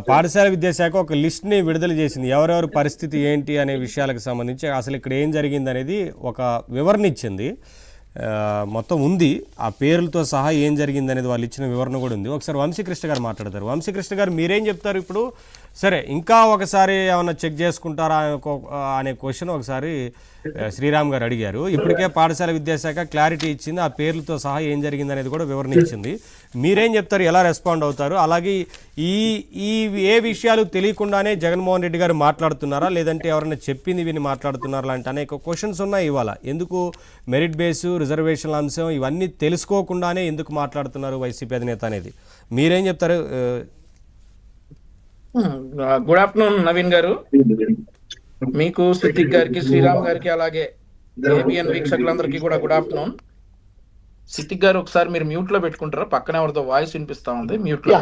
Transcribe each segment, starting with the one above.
పాఠశాల విద్యాశాఖ ఒక లిస్ట్ని విడుదల చేసింది. ఎవరెవరి పరిస్థితి ఏంటి అనే విషయాలకు సంబంధించి అసలు ఇక్కడ ఏం జరిగింది అనేది ఒక వివరణ ఇచ్చింది. మొత్తం ఉంది, ఆ పేర్లతో సహా ఏం జరిగింది అనేది వాళ్ళు ఇచ్చిన వివరణ కూడా ఉంది. ఒకసారి వంశీకృష్ణ గారు మాట్లాడతారు. వంశీకృష్ణ గారు మీరేం చెప్తారు ఇప్పుడు? సరే, ఇంకా ఒకసారి ఏమన్నా చెక్ చేసుకుంటారా అనే క్వశ్చన్ ఒకసారి శ్రీరామ్ గారు అడిగారు. ఇప్పటికే పాఠశాల విద్యాశాఖ క్లారిటీ ఇచ్చింది, ఆ పేర్లతో సహా ఏం జరిగింది అనేది కూడా వివరణ ఇచ్చింది. మీరేం చెప్తారు, ఎలా రెస్పాండ్ అవుతారు? అలాగే ఈ ఏ విషయాలు తెలియకుండానే జగన్మోహన్ రెడ్డి గారు మాట్లాడుతున్నారా, లేదంటే ఎవరైనా చెప్పింది విని మాట్లాడుతున్నారా లాంటి అనేక క్వశ్చన్స్ ఉన్నాయి ఇవాళ. ఎందుకు మెరిట్ బేసు, రిజర్వేషన్ల అంశం ఇవన్నీ తెలుసుకోకుండానే ఎందుకు మాట్లాడుతున్నారు వైసీపీ అధినేత అనేది మీరేం చెప్తారు? గుడ్ ఆఫ్టర్నూన్ నవీన్ గారు, మీకు, సిద్దిక్ గారికి, శ్రీరామ్ గారికి, అలాగే ఏబిఎన్ వీక్షకులందరికీ కూడా గుడ్ ఆఫ్టర్నూన్. సిద్దిక్ గారు ఒకసారి మీరు మ్యూట్ లో పెట్టుకుంటారా? పక్కన ఎవరితో వాయిస్ వినిపిస్తా ఉంది, మ్యూట్ లో.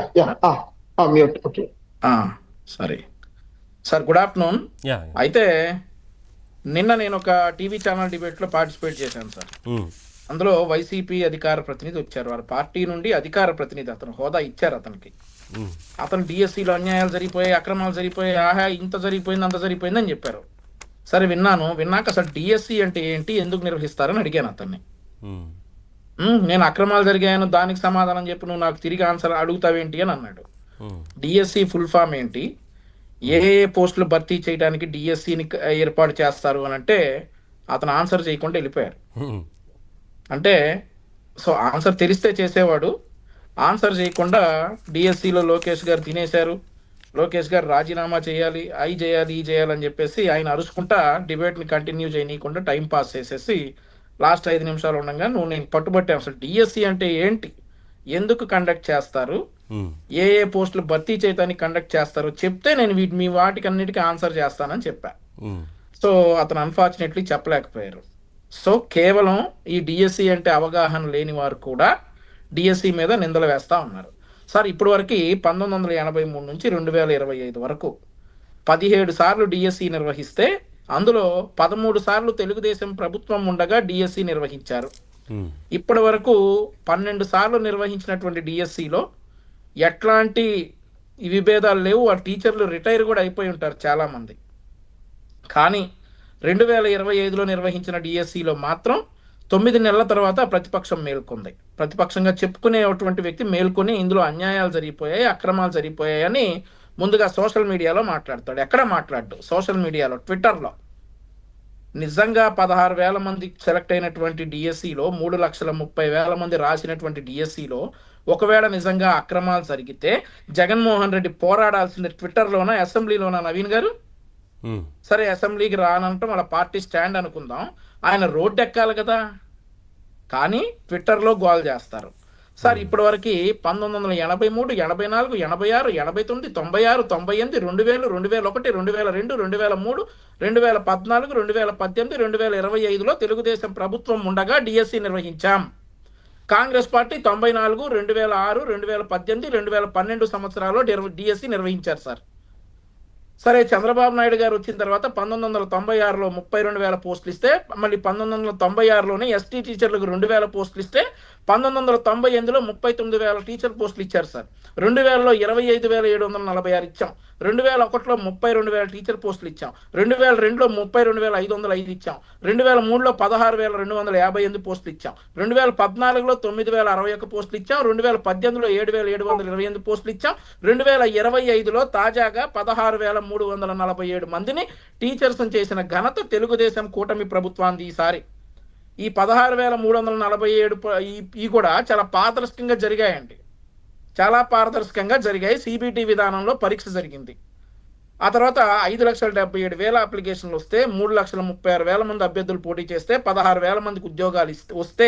సరే సార్, గుడ్ ఆఫ్టర్నూన్. అయితే నిన్న నేను ఒక టీవీ ఛానల్ డిబేట్ లో పార్టిసిపేట్ చేశాను సార్. అందులో వైసీపీ అధికార ప్రతినిధి వచ్చారు, వారి పార్టీ నుండి అధికార ప్రతినిధి, అతను హోదా ఇచ్చారు అతనికి. అతను డిఎస్సిలో అన్యాయాలు జరిగిపోయాయి, అక్రమాలు జరిగిపోయాయి, ఆహా ఇంత జరిగిపోయింది అంత జరిగిపోయింది అని చెప్పారు. సరే విన్నాక అసలు డిఎస్సి అంటే ఏంటి, ఎందుకు నిర్వహిస్తారని అడిగాను అతన్ని. నేను అక్రమాలు జరిగాయను, దానికి సమాధానం చెప్పు, నువ్వు నాకు తిరిగి ఆన్సర్ అడుగుతావేంటి అని అన్నాడు. డిఎస్సి ఫుల్ ఫామ్ ఏంటి, ఏ పోస్టులు భర్తీ చేయడానికి డిఎస్సిని ఏర్పాటు చేస్తారు అని అంటే అతను ఆన్సర్ చేయకుండా వెళ్ళిపోయారు. అంటే సో ఆన్సర్ తెలిస్తే చేసేవాడు, ఆన్సర్ చేయకుండా డిఎస్సిలో లోకేష్ గారు తినేశారు, లోకేష్ గారు రాజీనామా చేయాలి, అయి చేయాలి, ఈ చేయాలని చెప్పేసి ఆయన అరుచుకుంటా డిబేట్ని కంటిన్యూ చేయనీయకుండా టైం పాస్ చేసేసి లాస్ట్ 5 నిమిషాలు ఉండగా నేను పట్టుబట్టాను. అసలు డిఎస్సి అంటే ఏంటి, ఎందుకు కండక్ట్ చేస్తారు, ఏ పోస్టులు భర్తీ చేయడానికి కండక్ట్ చేస్తారో చెప్తే నేను మీ వాటికన్నిటికీ ఆన్సర్ చేస్తానని చెప్పా. సో అతను అన్ఫార్చునేట్లీ చెప్పలేకపోయారు. సో కేవలం ఈ డిఎస్సి అంటే అవగాహన లేని వారు కూడా డిఎస్సి మీద నిందలు వేస్తా ఉన్నారు సార్. ఇప్పటి వరకు 1983 నుంచి 2025 వరకు 17 సార్లు డిఎస్సి నిర్వహిస్తే అందులో 13 సార్లు తెలుగుదేశం ప్రభుత్వం ఉండగా డిఎస్సి నిర్వహించారు. ఇప్పటి వరకు 12 సార్లు నిర్వహించినటువంటి డిఎస్సిలో ఎట్లాంటి విభేదాలు లేవు. ఆ టీచర్లు రిటైర్ కూడా అయిపోయి ఉంటారు చాలా మంది. కానీ 2025లో నిర్వహించిన డిఎస్సిలో మాత్రం 9 నెలల తర్వాత ప్రతిపక్షం మేల్కొంది. ప్రతిపక్షంగా చెప్పుకునేటువంటి వ్యక్తి మేల్కొని ఇందులో అన్యాయాలు జరిగిపోయాయి, అక్రమాలు జరిగిపోయాయని ముందుగా సోషల్ మీడియాలో మాట్లాడతాడు. ఎక్కడ మాట్లాడు? సోషల్ మీడియాలో, ట్విట్టర్లో. నిజంగా 16,000 మంది సెలెక్ట్ అయినటువంటి డిఎస్సిలో 3,30,000 మంది రాసినటువంటి డిఎస్సిలో ఒకవేళ నిజంగా అక్రమాలు జరిగితే జగన్మోహన్ రెడ్డి పోరాడాల్సింది ట్విట్టర్లోనా, అసెంబ్లీలోనా నవీన్ గారు? సరే, అసెంబ్లీకి రానంటాం, వాళ్ళ పార్టీ స్టాండ్ అనుకుందాం, ఆయన రోడ్డు ఎక్కాలి కదా. కానీ ట్విట్టర్లో గోల్ చేస్తారు సార్. ఇప్పటి వరకు 1983, 84, 86, 89, 96, 98, 2000, 2001, 2002, 2003, 2014, 2018, 2025లో తెలుగుదేశం ప్రభుత్వం ఉండగా డిఎస్సి నిర్వహించాం. కాంగ్రెస్ పార్టీ 94, 2006, 2018, 2012 సంవత్సరాల్లో డిఎస్సి నిర్వహించారు సార్. సరే, చంద్రబాబు నాయుడు గారు వచ్చిన తర్వాత 1996లో 32,000 పోస్టులు ఇస్తే, మళ్ళీ 1996లోనే ఎస్టీ టీచర్లకు 2,000 పోస్టులు ఇస్తే, 1998లో 39,000 టీచర్ పోస్టులు ఇచ్చారు సార్. 2000లో 25,746 ఇచ్చాం. 2001లో 32,000 టీచర్ పోస్టులు ఇచ్చాం. 2002లో 32,505 ఇచ్చాం. 2003లో 16,258 పోస్టులు ఇచ్చాం. 2014లో 9,061 పోస్టులు ఇచ్చాం. 2018లో 7,728 పోస్టులు ఇచ్చాం. 2025లో తాజాగా 16,347 మందిని టీచర్స్ చేసిన ఘనత తెలుగుదేశం కూటమి ప్రభుత్వానికి. ఈసారి ఈ 16,347 కూడా చాలా పారదర్శకంగా జరిగాయండి, చాలా పారదర్శకంగా జరిగాయి. సిబిటి విధానంలో పరీక్ష జరిగింది. ఆ తర్వాత 5,77,000 అప్లికేషన్లు వస్తే 3,36,000 మంది అభ్యర్థులు పోటీ చేస్తే 16,000 మందికి ఉద్యోగాలు వస్తే,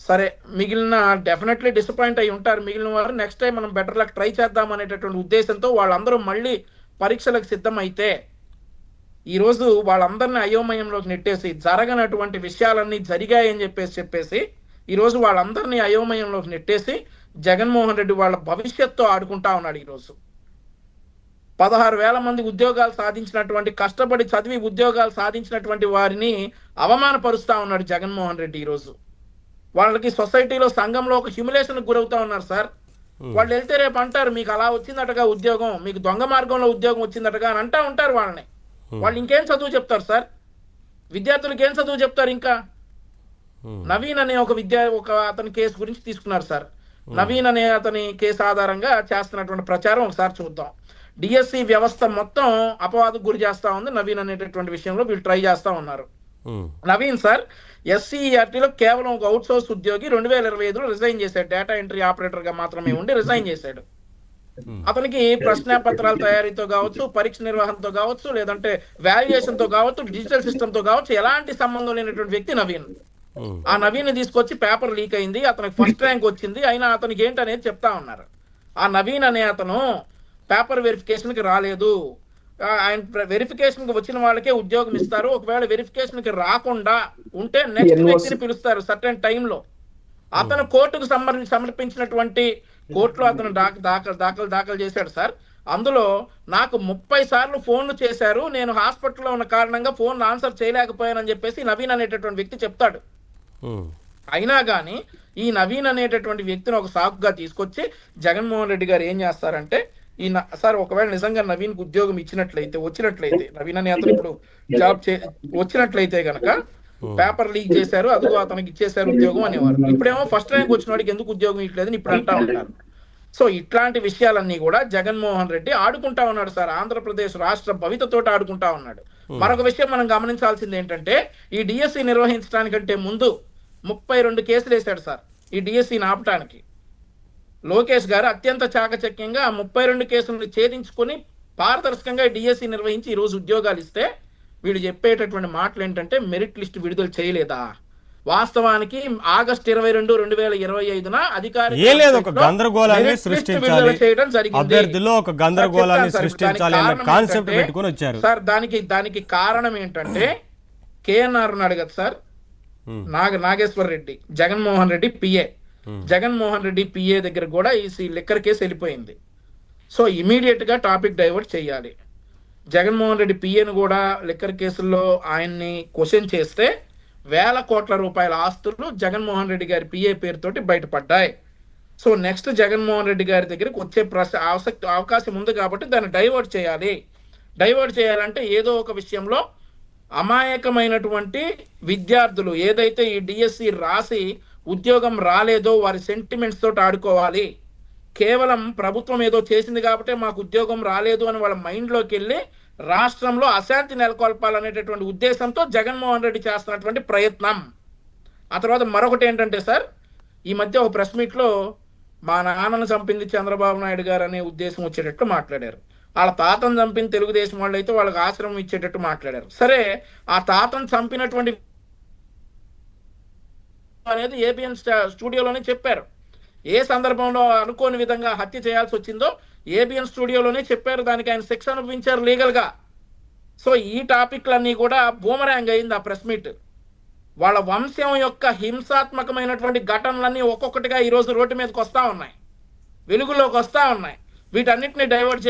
సరే మిగిలిన డెఫినెట్లీ డిసప్పాయింట్ అయి ఉంటారు మిగిలిన వారు. నెక్స్ట్ టైం మనం బెటర్ లక్ ట్రై చేద్దాం అనేటటువంటి ఉద్దేశంతో వాళ్ళందరూ మళ్ళీ పరీక్షలకు సిద్ధమైతే, ఈరోజు వాళ్ళందరినీ అయోమయంలోకి నెట్టేసి జరగనటువంటి విషయాలన్నీ జరిగాయని చెప్పేసి ఈరోజు వాళ్ళందరినీ అయోమయంలోకి నెట్టేసి జగన్మోహన్ రెడ్డి వాళ్ళ భవిష్యత్తుతో ఆడుకుంటా ఉన్నాడు. ఈరోజు 16,000 మంది ఉద్యోగాలు సాధించినటువంటి, కష్టపడి చదివి ఉద్యోగాలు సాధించినటువంటి వారిని అవమానపరుస్తా ఉన్నాడు జగన్మోహన్ రెడ్డి. ఈరోజు వాళ్ళకి సొసైటీలో, సంఘంలో ఒక హ్యూమిలేషన్కి గురవుతా ఉన్నారు సార్. వాళ్ళు వెళ్తే రేపు అంటారు మీకు అలా వచ్చిందటగా ఉద్యోగం, మీకు దొంగ మార్గంలో ఉద్యోగం వచ్చిందటగా అని అంటా ఉంటారు వాళ్ళని. వాళ్ళు ఇంకేం చదువు చెప్తారు సార్? విద్యార్థులకు ఏం చదువు చెప్తారు ఇంకా? నవీన్ అనే ఒక అతని కేసు గురించి తీసుకున్నారు సార్. నవీన్ అనే అతని కేసు ఆధారంగా చేస్తున్నటువంటి ప్రచారం ఒకసారి చూద్దాం. డిఎస్సి వ్యవస్థ మొత్తం అపవాదకు గురి చేస్తా ఉంది నవీన్ అనేటటువంటి విషయంలో వీళ్ళు ట్రై చేస్తా ఉన్నారు. నవీన్ సార్ ఎస్సీఆర్టీలో కేవలం ఒక అవుట్ సోర్స్ ఉద్యోగి 2025లో రిజైన్ చేశాడు. డేటా ఎంట్రీ ఆపరేటర్ గా మాత్రమే ఉండి రిజైన్ చేశాడు. అతనికి ప్రశ్నాపత్రాల తయారీతో కావచ్చు, పరీక్ష నిర్వహణతో కావచ్చు, లేదంటే వాల్యుయేషన్ తో కావచ్చు, డిజిటల్ సిస్టమ్ తో కావచ్చు, ఎలాంటి సంబంధం లేనటువంటి వ్యక్తి నవీన్. ఆ నవీన్ తీసుకొచ్చి పేపర్ లీక్ అయింది, అతనికి ఫస్ట్ ర్యాంక్ వచ్చింది, అయినా అతనికి ఏంటనేది చెప్తా ఉన్నారు. ఆ నవీన్ అనే అతను పేపర్ వెరిఫికేషన్ కి రాలేదు. ఆయన వెరిఫికేషన్ కి వచ్చిన వాళ్ళకే ఉద్యోగం ఇస్తారు. ఒకవేళ వెరిఫికేషన్ కి రాకుండా ఉంటే నెక్స్ట్ వ్యక్తిని పిలుస్తారు సర్టెన్ టైంలో. అతను కోర్టుకు సమర్పించినటువంటి కోర్టులో అతను దాఖలు చేశాడు సార్. అందులో నాకు 30 సార్లు ఫోన్లు చేశారు, నేను హాస్పిటల్లో ఉన్న కారణంగా ఫోన్ ఆన్సర్ చేయలేకపోయానని చెప్పేసి నవీన్ అనేటటువంటి వ్యక్తి చెప్తాడు. అయినా కానీ ఈ నవీన్ అనేటటువంటి వ్యక్తిని ఒక సాకుగా తీసుకొచ్చి జగన్మోహన్ రెడ్డి గారు ఏం చేస్తారంటే, సార్ ఒకవేళ నిజంగా నవీన్ కు ఉద్యోగం వచ్చినట్లయితే నవీన్ అనే అతను ఇప్పుడు వచ్చినట్లయితే గనక పేపర్ లీక్ చేశారు, అదిగో అతనికి ఇచ్చేశారు ఉద్యోగం అనేవారు. ఇప్పుడేమో ఫస్ట్ ర్యాంక్ వచ్చిన వాడికి ఎందుకు ఉద్యోగం ఇవ్వలేదని ఇప్పుడు అంటా ఉంటారు. సో ఇట్లాంటి విషయాలన్నీ కూడా జగన్మోహన్ రెడ్డి ఆడుకుంటా ఉన్నాడు సార్. ఆంధ్రప్రదేశ్ రాష్ట్ర భవితతో ఆడుకుంటా ఉన్నాడు. మరొక విషయం మనం గమనించాల్సింది ఏంటంటే, ఈ డిఎస్సి నిర్వహించడానికంటే ముందు 32 కేసులు వేశాడు సార్ ఈ డిఎస్సిని ఆపటానికి. లోకేష్ గారు అత్యంత చాకచక్యంగా 32 కేసులను ఛేదించుకొని పారదర్శకంగా డిఎస్సి నిర్వహించి ఈ రోజు ఉద్యోగాలు ఇస్తే వీళ్ళు చెప్పేటటువంటి మాటలు ఏంటంటే మెరిట్ లిస్ట్ విడుదల చేయలేదా? వాస్తవానికి ఆగస్టు 22, 2025న ఒక గందరగోళాన్ని సృష్టించాలి, అభ్యర్థుల్లో ఒక గందరగోళాన్ని సృష్టించాలి అన్న కాన్సెప్ట్ పెట్టుకొని వచ్చారు సార్. దానికి కారణం ఏంటంటే కేఎన్ఆర్ ఉన్నాడు కదా sir, Nageshwar Reddy, Jaganmohan Reddy PA. Jaganmohan Reddy PA దగ్గర కూడా ఈ లిక్కర్ కేసు వెళ్ళిపోయింది. సో ఇమీడియట్ గా టాపిక్ డైవర్ట్ చేయాలి. జగన్మోహన్ రెడ్డి పిఏను కూడా లిక్కర్ కేసుల్లో ఆయన్ని క్వశ్చన్ చేస్తే వేల కోట్ల రూపాయల ఆస్తులు జగన్మోహన్ రెడ్డి గారి పిఏ పేరుతోటి బయటపడ్డాయి. సో నెక్స్ట్ జగన్మోహన్ రెడ్డి గారి దగ్గరికి వచ్చే అవకాశం ఉంది కాబట్టి దాన్ని డైవర్ట్ చేయాలి. డైవర్ట్ చేయాలంటే ఏదో ఒక విషయంలో అమాయకమైనటువంటి విద్యార్థులు ఏదైతే ఈ డిఎస్సి రాసి ఉద్యోగం రాలేదో వారి సెంటిమెంట్స్ తోటి ఆడుకోవాలి. కేవలం ప్రభుత్వం ఏదో చేసింది కాబట్టి మాకు ఉద్యోగం రాలేదు అని వాళ్ళ మైండ్లోకి వెళ్ళి రాష్ట్రంలో అశాంతి నెలకొల్పాలనేటటువంటి ఉద్దేశంతో జగన్మోహన్ రెడ్డి చేస్తున్నటువంటి ప్రయత్నం. ఆ తర్వాత మరొకటి ఏంటంటే సార్, ఈ మధ్య ఒక ప్రెస్ మీట్లో మా నాన్నను చంపింది చంద్రబాబు నాయుడు గారు అనే ఉద్దేశం వచ్చేటట్టు మాట్లాడారు. వాళ్ళ తాతను చంపిన తెలుగుదేశం వాళ్ళు అయితే వాళ్ళకి ఆశ్రమం ఇచ్చేటట్టు మాట్లాడారు. సరే, ఆ తాతను చంపినటువంటి అనేది ఏబిఎన్ స్టూడియోలోనే చెప్పారు. ఏ సందర్భంలో అనుకోని విధంగా హత్య చేయాల్సి వచ్చిందో ఏబిఎన్ స్టూడియోలోనే చెప్పారు. దానికి ఆయన శిక్ష అనుభవించారు లీగల్ గా. సో ఈ టాపిక్లన్నీ కూడా బూమరాంగ్ అయింది ఆ ప్రెస్ మీట్. వాళ్ళ వంశం యొక్క హింసాత్మకమైనటువంటి ఘటనలన్నీ ఒక్కొక్కటిగా ఈరోజు రోడ్డు మీదకి వస్తా ఉన్నాయి, వెలుగులోకి వస్తా ఉన్నాయి. వీటన్నిటిని డైవర్ట్ చేయాలి.